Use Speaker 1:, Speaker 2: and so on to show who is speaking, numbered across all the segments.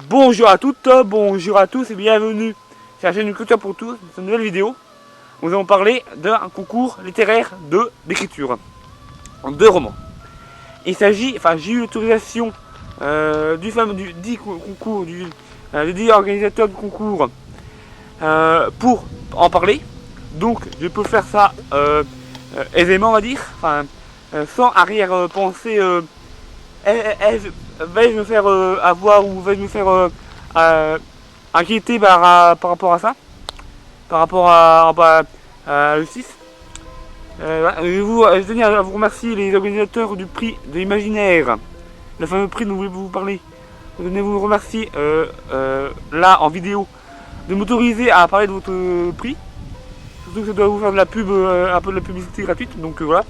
Speaker 1: Bonjour à toutes, bonjour à tous et bienvenue sur la chaîne Culture pour tous. Dans cette nouvelle vidéo, nous allons parler d'un concours littéraire d'écriture de romans. Il s'agit, j'ai eu l'autorisation du fameux du dit concours, du dit organisateur du concours pour en parler. Donc je peux faire ça aisément, on va dire, sans arrière-pensée. Vais-je me faire avoir ou vais-je me faire inquiéter par rapport à ça, par rapport à la justice. Voilà. Je tenais à vous remercier les organisateurs du prix de l'imaginaire, le fameux prix dont je voulais vous parler. Je tenais à vous remercier là en vidéo de m'autoriser à parler de votre prix. Surtout que ça doit vous faire de la pub, un peu de la publicité gratuite, donc voilà.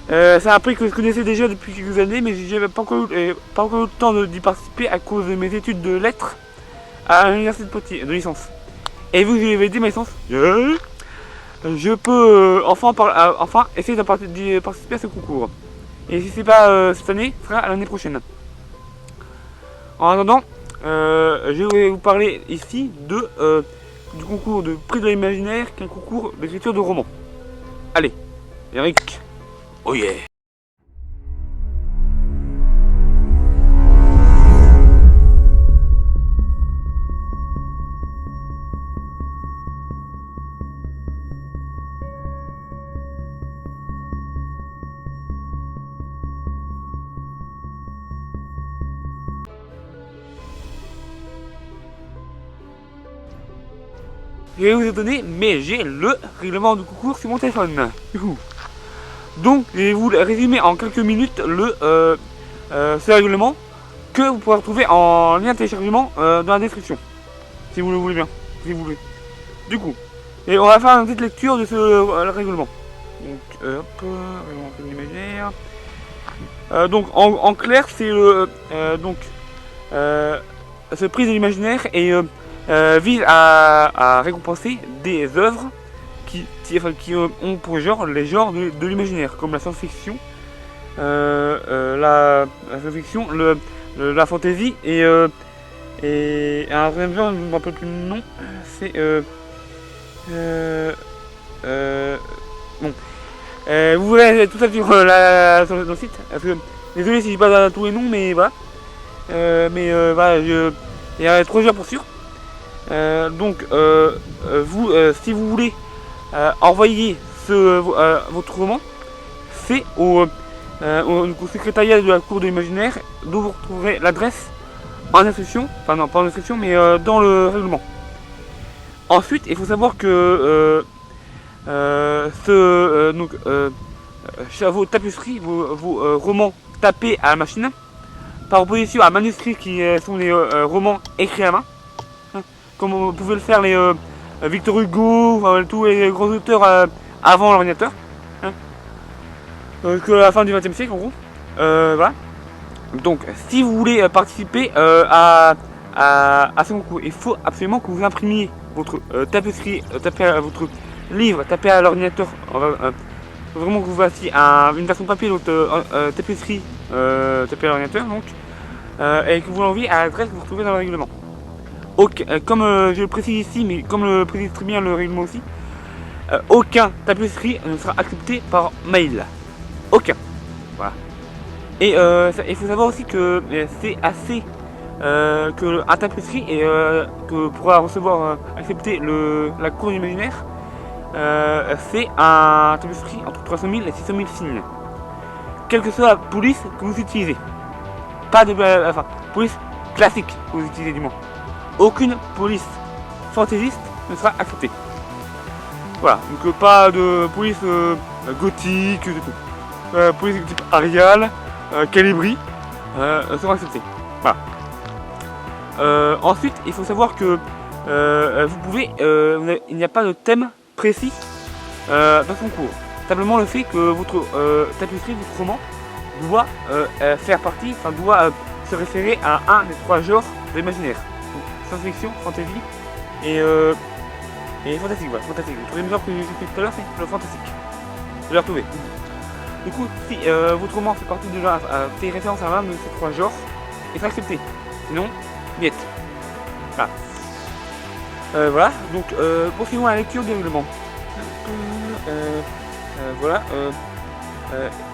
Speaker 1: C'est un prix que je connaissais déjà depuis quelques années, mais j'ai pas encore eu le temps d'y participer à cause de mes études de lettres à l'université de Poitiers, de licence. Et vu que j'ai validé ma licence, je peux enfin essayer de participer à ce concours. Et si c'est pas cette année, ce sera l'année prochaine. En attendant, je vais vous parler ici du concours de prix de l'imaginaire, qui est un concours d'écriture de romans. Allez, Eric. Oh yeah! Je vais vous donner, mais j'ai le règlement du concours sur mon téléphone. Donc, je vais vous résumer en quelques minutes ce règlement que vous pourrez retrouver en lien de téléchargement dans la description. Si vous le voulez bien. Si vous voulez. Du coup, et on va faire une petite lecture de ce règlement. Donc, règlement de l'imaginaire. Donc, en clair, c'est ce prix de l'imaginaire et vise à récompenser des œuvres qui ont pour genre les genres de l'imaginaire, comme la science-fiction, la science-fiction, la fantasy et un troisième genre, je ne me rappelle plus le nom, c'est bon. Vous verrez tout ça sur le site. Parce que, désolé si je dis pas tous les noms, mais voilà. Voilà, il y a 3 jours pour sûr. Si vous voulez envoyer votre roman, c'est au secrétariat de la cour de l'imaginaire, dont vous retrouverez l'adresse en inscription, enfin non pas en inscription, mais dans le règlement. Ensuite, il faut savoir que vos tapisseries, vos romans tapés à la machine, par opposition à manuscrits qui sont des romans écrits à la main, hein, comme vous pouvez le faire les Victor Hugo, tous les grands auteurs avant l'ordinateur, hein, que la fin du XXe siècle en gros. Voilà. Donc, si vous voulez participer à ce concours, il faut absolument que vous imprimiez votre tapisserie, votre livre, tapé à l'ordinateur. Vraiment que vous fassiez une version papier de votre tapisserie tapé à l'ordinateur, donc, et que vous l'envoyez à l'adresse que vous retrouvez dans le règlement. Comme je le précise ici, mais comme le précise très bien le règlement aussi, aucun tapisserie ne sera accepté par mail. Aucun. Voilà. Et il faut savoir aussi que c'est assez que un tapisserie et que pourra recevoir accepter la cour imaginaire, c'est un tapisserie entre 300 000 et 600 000 signes. Quelle que soit la police que vous utilisez. Pas de police classique que vous utilisez du moins. Aucune police fantaisiste ne sera acceptée. Voilà, donc pas de police gothique, du tout. Police type Arial, Calibri seront acceptées. Voilà. Ensuite, il faut savoir que vous pouvez, il n'y a pas de thème précis dans son cours. Simplement le fait que votre tapisserie, votre roman doit faire partie, doit se référer à un des 3 genres de l'imaginaire. Science-fiction, fantasy et fantastique. Voilà, fantastique. Le troisième genre que j'ai expliqué tout à l'heure, c'est le fantastique. Je l'ai retrouvé. Du coup, si votre roman fait partie de genre, fait référence à l'un de ces 3 genres, il sera accepté. Sinon, niet. Voilà. Voilà, donc poursuivons la lecture du règlement. Voilà.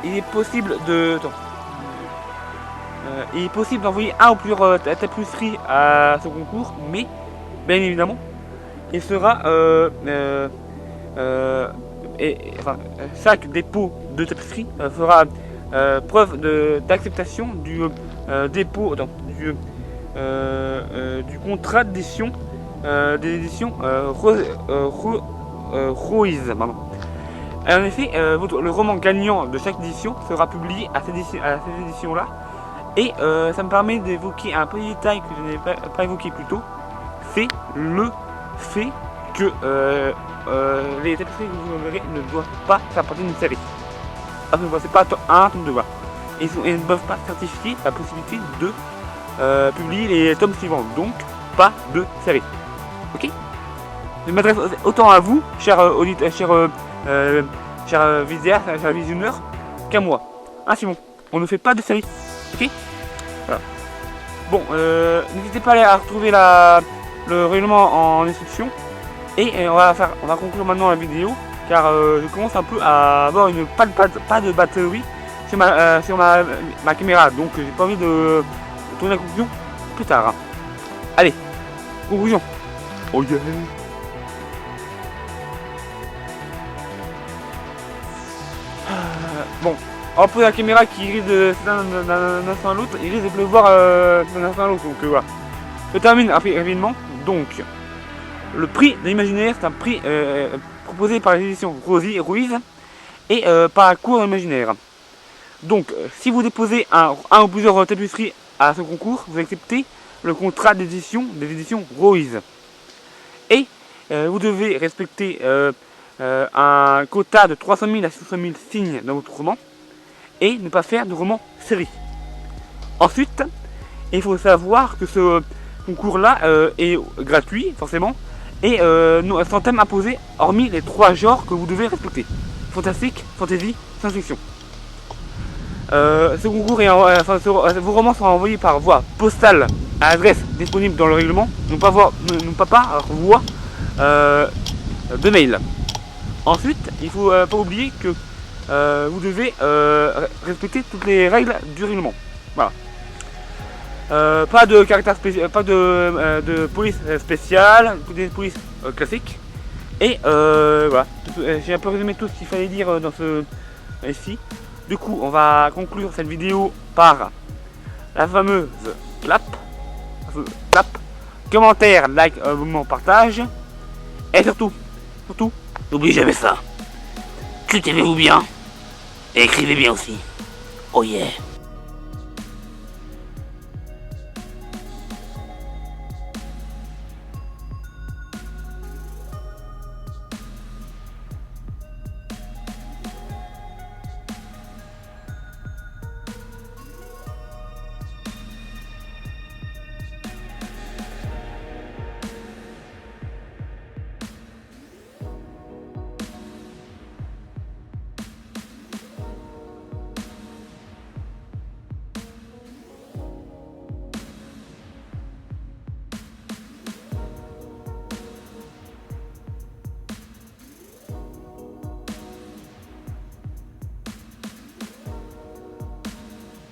Speaker 1: Il est possible de. Attends. Il est possible d'envoyer un ou plusieurs tapisseries à ce concours, mais bien évidemment, il sera chaque dépôt de tapisserie fera preuve d'acceptation du dépôt du contrat d'édition des éditions Ruiz. En effet, le roman gagnant de chaque édition sera publié à cette édition-là. Et ça me permet d'évoquer un petit détail que je n'ai pas évoqué plus tôt. C'est le fait que les tapisseries que vous verrez ne doivent pas faire partie d'une série. C'est pas un tome de voix. Ils ne peuvent pas certifier la possibilité de publier les tomes suivants. Donc, pas de série. Ok? Je m'adresse autant à vous, chers auditeurs, chers visionneurs, qu'à moi. Hein, Simon? On ne fait pas de série. Ok? Voilà. Bon, n'hésitez pas à retrouver le règlement en description. Et on va conclure maintenant la vidéo. Car je commence un peu à avoir pas de batterie sur ma caméra. Donc j'ai pas envie de tourner la conclusion plus tard. Allez, conclusion. Oh yeah. Bon, on peut la caméra qui risque d'un instant à l'autre, il risque de pleuvoir d'un instant à l'autre. Donc voilà. Je termine rapidement. Donc, le prix de l'imaginaire, c'est un prix proposé par les éditions Ruiz et par la cour imaginaire. Donc, si vous déposez un ou plusieurs tapisseries à ce concours, vous acceptez le contrat d'édition des éditions Ruiz. Et vous devez respecter un quota de 300 000 à 600 000 signes dans votre roman et ne pas faire de roman série. Ensuite, il faut savoir que ce concours-là est gratuit, forcément, et sans thème imposé, hormis les 3 genres que vous devez respecter: fantastique, fantasy, science-fiction. Ce concours vos romans seront envoyés par voie postale à l'adresse disponible dans le règlement, non pas par voie de mail. Ensuite, il ne faut pas oublier que vous devez respecter toutes les règles du règlement. Voilà. Pas de caractère spécial, pas de police spéciale, des polices classiques. Et voilà, j'ai un peu résumé tout ce qu'il fallait dire dans ce ici. Du coup, on va conclure cette vidéo par la fameuse clap, commentaire, like, abonnement, partage. Et surtout, n'oubliez jamais ça. Cultivez-vous bien et écrivez bien aussi. Oh yeah.